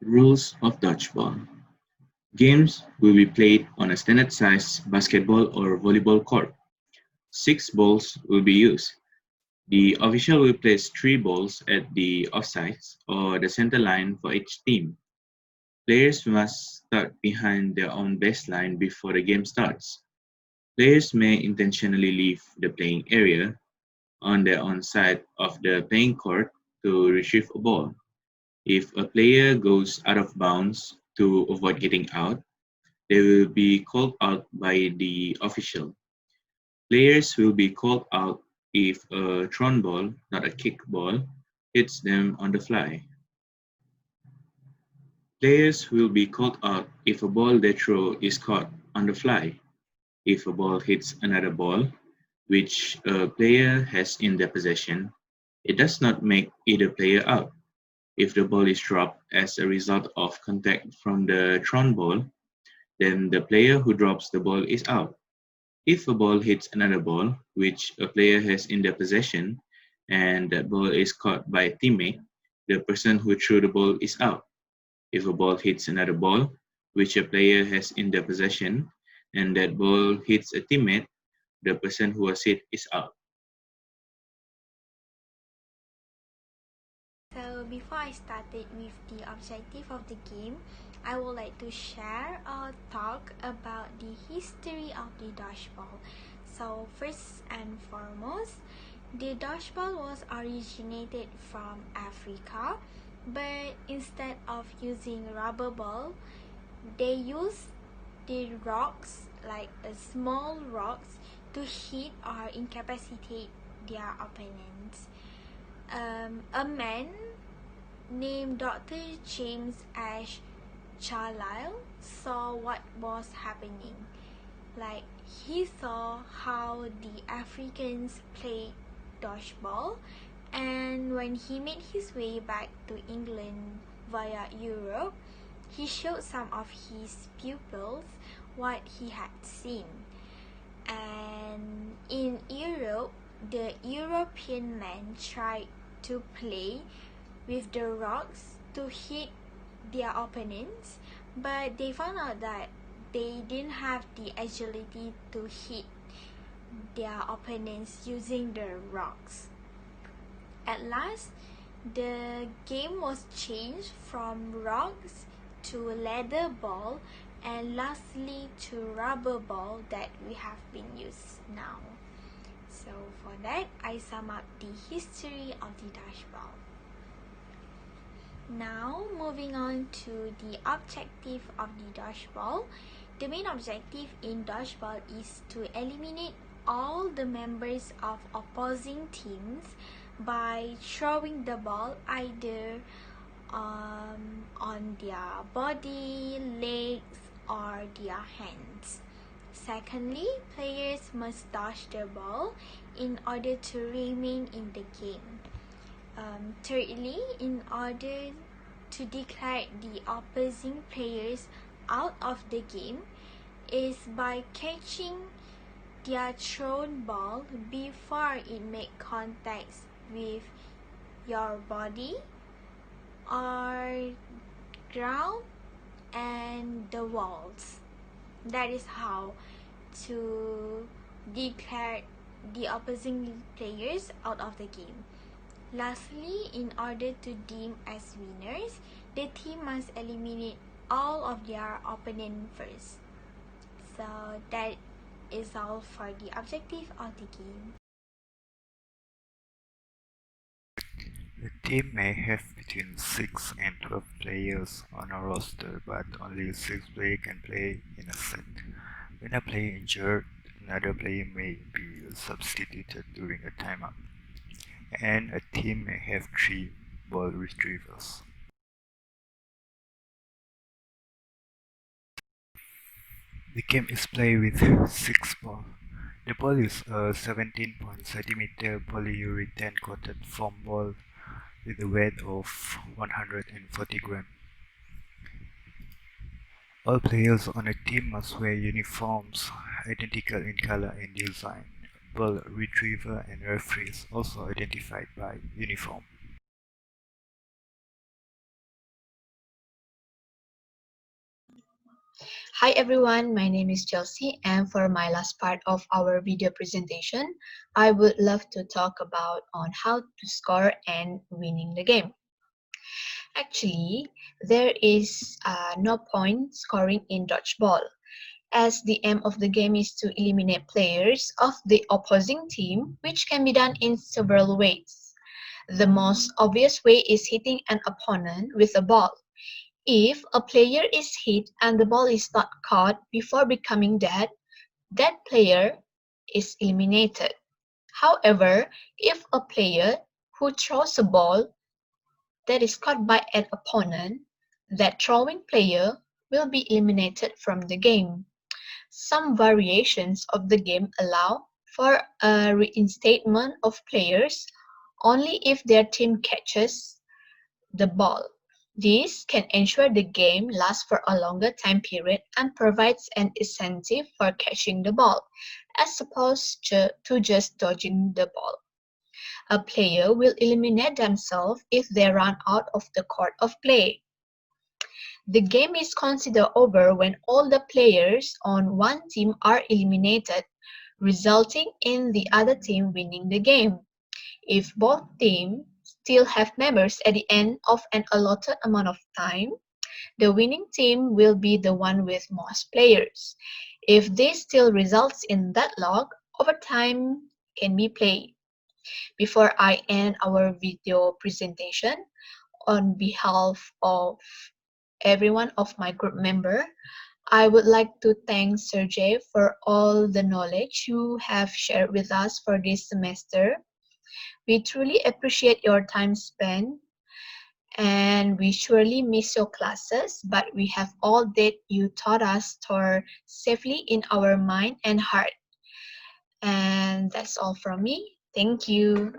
Rules of Dodgeball. Games will be played on a standard-sized basketball or volleyball court. Six balls will be used. The official will place three balls at the offsides or the center line for each team. Players must start behind their own baseline before the game starts. Players may intentionally leave the playing area on their own side of the playing court to retrieve a ball. If a player goes out of bounds to avoid getting out, they will be called out by the official. Players will be called out if a thrown ball, not a kick ball, hits them on the fly. Players will be called out if a ball they throw is caught on the fly. If a ball hits another ball, which a player has in their possession, it does not make either player out. If the ball is dropped as a result of contact from the thrown ball, then the player who drops the ball is out. If a ball hits another ball, which a player has in their possession, and that ball is caught by a teammate, the person who threw the ball is out. If a ball hits another ball, which a player has in their possession, and that ball hits a teammate, the person who was hit is out. So before I started with the objective of the game, I would like to share or talk about the history of the dodgeball. So first and foremost, the dodgeball was originated from Africa, but instead of using rubber ball, they used the rocks, like small rocks, to hit or incapacitate their opponents. A man named Dr. James Ash Carlyle saw what was happening. Like, he saw how the Africans played dodgeball, and when he made his way back to England via Europe, he showed some of his pupils what he had seen. And in Europe, the European men tried to play with the rocks to hit their opponents, but they found out that they didn't have the agility to hit their opponents using the rocks. At last, the game was changed from rocks to leather ball, and lastly to rubber ball that we have been used now. So for that, I sum up the history of the dodgeball. Now, moving on to the objective of the dodgeball. The main objective in dodgeball is to eliminate all the members of opposing teams by throwing the ball either on their body, legs, or their hands. Secondly, players must dodge the ball in order to remain in the game. Thirdly, in order to declare the opposing players out of the game is by catching their thrown ball before it make contact with your body or ground and the walls. That is how to declare the opposing players out of the game. Lastly, in order to deem as winners, the team must eliminate all of their opponent first. So that is all for the objective of the game. A team may have between 6 and 12 players on a roster, but only 6 players can play in a set. When a player injured, another player may be substituted during a timeout, and a team may have 3 ball retrievers. The game is played with 6 balls. The ball is a 17 cm polyurethane coated foam ball with a weight of 140 grams. All players on a team must wear uniforms identical in color and design. Ball retriever and referees also identified by uniform. Hi everyone, my name is Chelsea, and for my last part of our video presentation, I would love to talk about on how to score and winning the game. Actually, there is no point scoring in dodgeball, as the aim of the game is to eliminate players of the opposing team, which can be done in several ways. The most obvious way is hitting an opponent with a ball. If a player is hit and the ball is not caught before becoming dead, that player is eliminated. However, if a player who throws a ball that is caught by an opponent, that throwing player will be eliminated from the game. Some variations of the game allow for a reinstatement of players only if their team catches the ball. This can ensure the game lasts for a longer time period and provides an incentive for catching the ball, as opposed to just dodging the ball. A player will eliminate themselves if they run out of the court of play. The game is considered over when all the players on one team are eliminated, resulting in the other team winning the game. If both teams still have members at the end of an allotted amount of time, the winning team will be the one with most players. If this still results in deadlock, overtime can be played. Before I end our video presentation, on behalf of everyone of my group member, I would like to thank Sergey for all the knowledge you have shared with us for this semester. We truly appreciate your time spent, and we surely miss your classes, but we have all that you taught us stored safely in our mind and heart. And that's all from me. Thank you.